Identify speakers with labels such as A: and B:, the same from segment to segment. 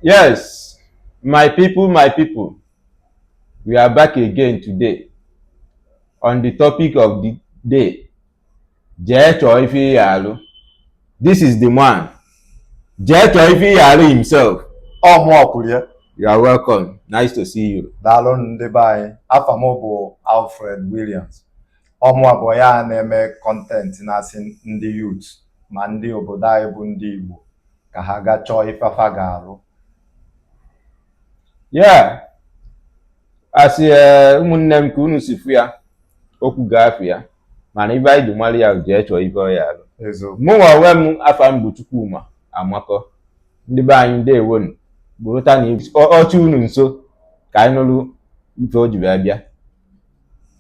A: Yes, my people, we are back again today on the topic of the day. Jecho Ifeyalu. This is the man. Jecho Ifeyalu himself.
B: Ọmụọkwụlie.
A: You are welcome. Nice to see you.
B: Daalụ ndị be anyị. Afa m bụ Alfred Williams. Ọmụ abụọ ya na-eme kọntent na-asị ndị youth ma ndị obodo anyị bụ ndị Igbo ka ha gaa chọọ ifefa ga-arụ.
A: Yeah. Asị ụmụnne m ka unu si fụ ya okwu ga-afụ ya mana ibe anyị ji mara ya jee chọọ ife ọ ya alụ. Mụnwa onwe m afa m bụ Chukwuma Amakọ. Ndị be anyị ndewonu bụrụta na ọchị unu nso ka anyị nụrụ ife o ji bịa bịa.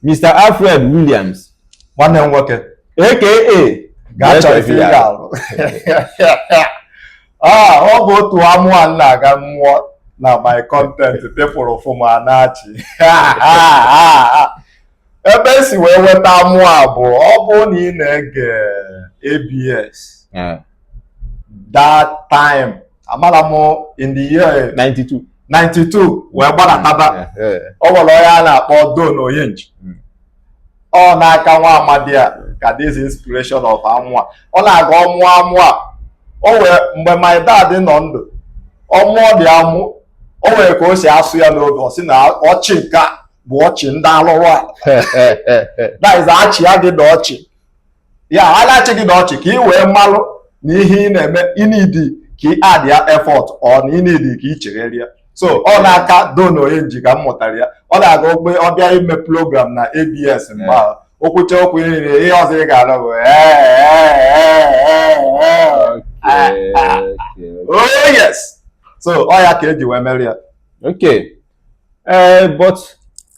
A: Mr. Alfred Williams,
B: nwanne m nwoke,
A: aka
B: gaa chọọ ife ị ga-arụ. Ọ bụ otu amụa m na-aga mmụọ na my content pepụrụ fụma na-achị. Ebe esi wee weta amụa bụ ọ bụ na ị na-ege ABS that time amara m in the year 92 wee gbadataba ọ nwere onye a na-akpọ Don Oyenji. Ọ n'aka nwa amadi a ka this inspiration of amụa ọ na-aga ọmụọ amụa o wee mgbe my dad nọ ndụ ọmụọ dị amụ o nwere ka o si asụ ya n'obi ọ sị na ọchị nke bụ ọchị ndị alụrụ a that is achị ya gị na ọchị ya a na-achị gị na ọchị ka ị wee malụ na ihe ị na-eme inidi ka ị add ya effort ọ na inidi ka ị chegharị ya. So ọ n'aka Don Oyenji ka m mụtara ya. Ọ na-aga ogbe ọbịa ime program na ABS mgbe ahụ okwuche okwu niile ihe ọzọ ị ga-anọ bụ oh yes. So ọ ya ka eji wee mere ya.
A: Okay. But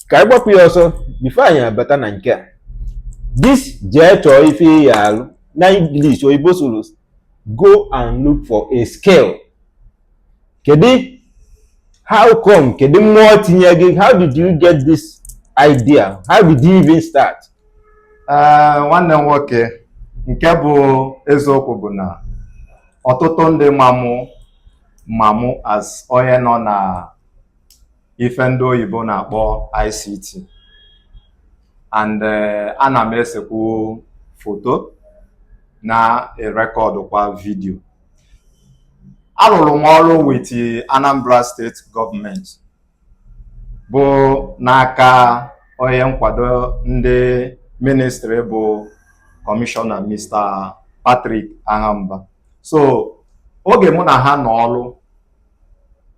A: ka anyị gbapụ ya ọsọ before anyị abata na nke a. This jee chọọ ife ya alụ na English oyibo soro go and look for a scale. Kedu how come? Kedu mmụọ tinye gị? How did you get this idea? How did you even start?
B: Nwanne m nwoke, nke bụ eziokwu bụ na ọtụtụ ndị mamụ as onye nọ na ife ndị oyibo na-akpọ ICT and ana m esekwu foto na rekọdụ vidio. Arụrụ m ọrụ with Anambra State Government bụ n'aka onye nkwado ndị ministry bụ Commissioner Mr. Patrick Ahamba. So oge mụ na ha nọ ọrụ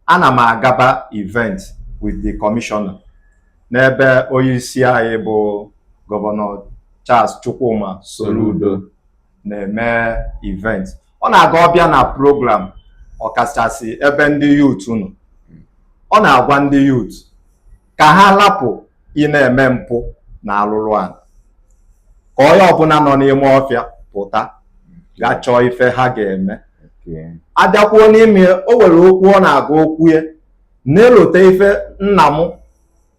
B: ana m agaba event with the commissioner n'ebe onye isi anyị bụ Gọvanọ Charles Chukwuma Soludo na-eme event. Ọ na-aga ọbịa na program ọkachasị ebe ndị youth nọ. Ọ na-agwa ndị youth ka ha lapụ ị na-eme mpụ na alụrụ ala ka onye ọbụla nọ n'ime ọfịa pụta gaa chọọ ife ha ga-eme. Abịakwuo n'ime o nwere okwu ọ na-aga okwu ya na-elote ife nna m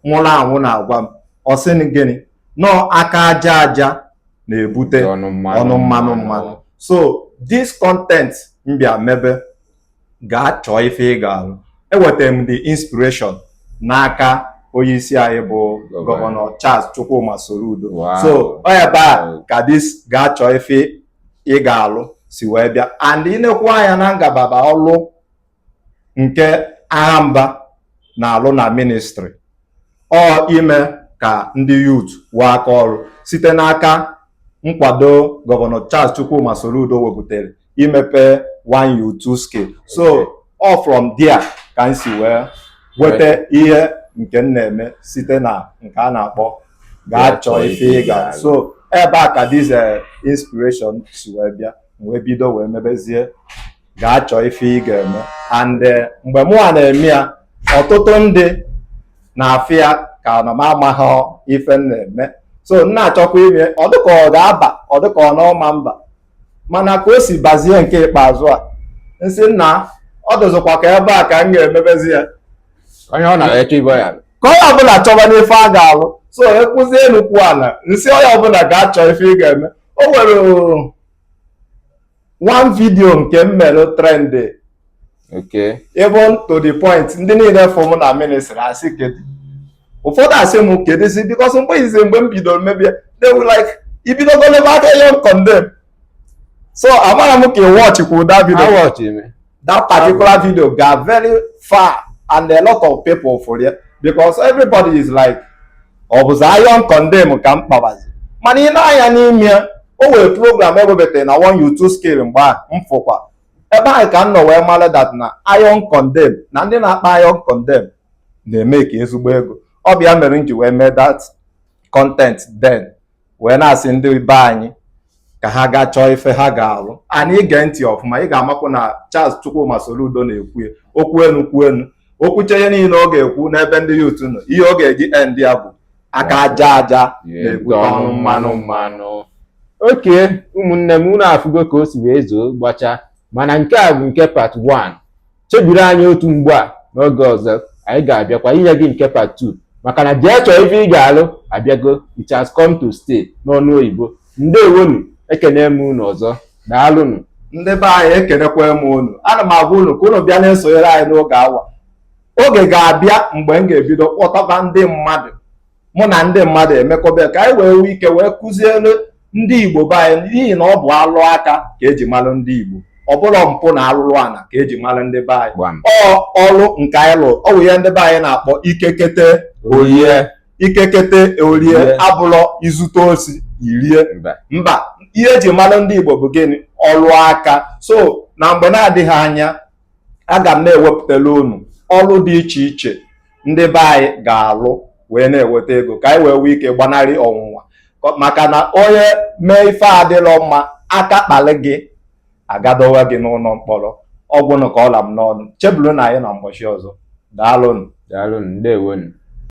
B: nwụrụ anwụ na-agwa m ọ sị gịnị nọọ aka aja aja na-ebute ọnụ mmanụ. So this content mbịa mebe gaa chọọ ife ị ga-alụ. Enwetara m the inspiration n'aka onye isi anyị bụ Gọvanọ Charles Chukwuma Soludo. So ọ ebe a ka this gaa chọọ ife ị ga-alụ si wee bịa. And ịnekwu anya na ngalaba ọlụ nke Ahamba na-alụ na ministry ọ ime ka ndị youth wee aka ọrụ site n'aka nkwado Gọvanọ Charles Chukwuma Soludo wepụtara imepe 1U2 scale. So all from there ka m si wee weta ihe nke m na-eme site na nke a na-akpọ gaa chọọ ife ị ga. So ebe a ka this inspiration si wee bịa wee bido wee mebezie gaa chọọ ife ị ga-eme. And mgbe mụnwa na-eme ya ọtụtụ ndị na-afụ ya ka na m amaghị ife m na-eme. So m na-achọkwa ime ọ dịka ọ ga-aba ọ dịka ọ n'ọma mba mana ka o si bazie nke ikpeazụ a nsị nna ọ dịzịkwa ka ebe a ka m ga-emebezi ya
A: Onye ọ na-eche ibe ya
B: ka onye ọbụla chọba n'ife a ga-alụ. So ekwuzie enukwu ala nsị onye ọbụla ga-achọ ife ị ga-eme. O nwere one video nke m mere trend
A: Okay.
B: Even to the point ndị niile fọm na ministry asị kedu ụfọdụ asị m kedụzi because mgbe izi mgbe m bidoro mebie they were like ibidogolebe aka ihe condemn. So amara m ka watch kwuru that video. That particular video got very far and a lot of people for it because everybody is like ọ bụzi iron condemn ka m kpabazi mana ị na-anya n'ime o were program ewebata na one YouTube scale mgbe m fụkwa ebe ahụ ka m nọ wee mara that na iron condemn na ndị na-akpa iron condemn na-eme ka ezigbo ego. Ọ bịa mere m ji wee mee that content then wee na-asị ndị be anyị ka ha gaa chọọ ife ha ga-alụ anyị ige ntị ọfụma ị ga-amakwu na Charles Chukwuma Soludo na-ekwu okwu enu kwuo enu okwuche ihe niile ọ ga-ekwu n'ebe ndị youth nọ ihe ọ ga-eji end ya bụ aka aja aja na-ebute ọnụ mmanụ.
A: Oke ụmụnne m unu afụgo ka o si wee zoo gbacha mana nke a bụ nke part 1. Chebiri anyị otu mgbe a n'oge ọzọ anyị ga-abịakwa inye gị nke part 2 maka na jee chọọ ife ị ga-alụ abịago. It has come to stay n'ọnụ oyibo. Ndewonu, ekene m unu ọzọ, daalụnụ.
B: Ndị be anyị ekenekwa m unu. Ana m agwa unu ka unu bịa na-esonyere anyị n'oge awa. Oge ga-abịa mgbe m ga-ebido kpọtaba ndị mmadụ mụ na ndị mmadụ emekọba ka anyị wee ike wee kụziere ndị Igbo be anyị n'ihi na ọ bụ alụ aka ka eji malụ ndị Igbo ọ bụrụ mpụ na alụlụ ana ka eji malụ ndị be anyị. Ọrụ nke anyị lụrụ ọ bụ ihe ndị be anyị na-akpọ ikekete orie abụlọ izute osi irie mba ihe eji malụ ndị Igbo bụ gịnị? Ọrụ aka. So na mgbe na-adịghị anya aga m na-ewepụtala unu ọrụ dị iche iche ndị be anyị ga-alụ wee na-eweta ego ka anyị wee ike gbanarị ọnwụnwa maka na onye mee ife adịrọ mma aka kpalị gị agadowe gị n'ụlọ mkpọrọ. Ọgwụnụ ka ọla m n'ọnụ. Chebulu na anyị na mgbọchi ọzọ. Daalụnụ.
A: Ndewonu.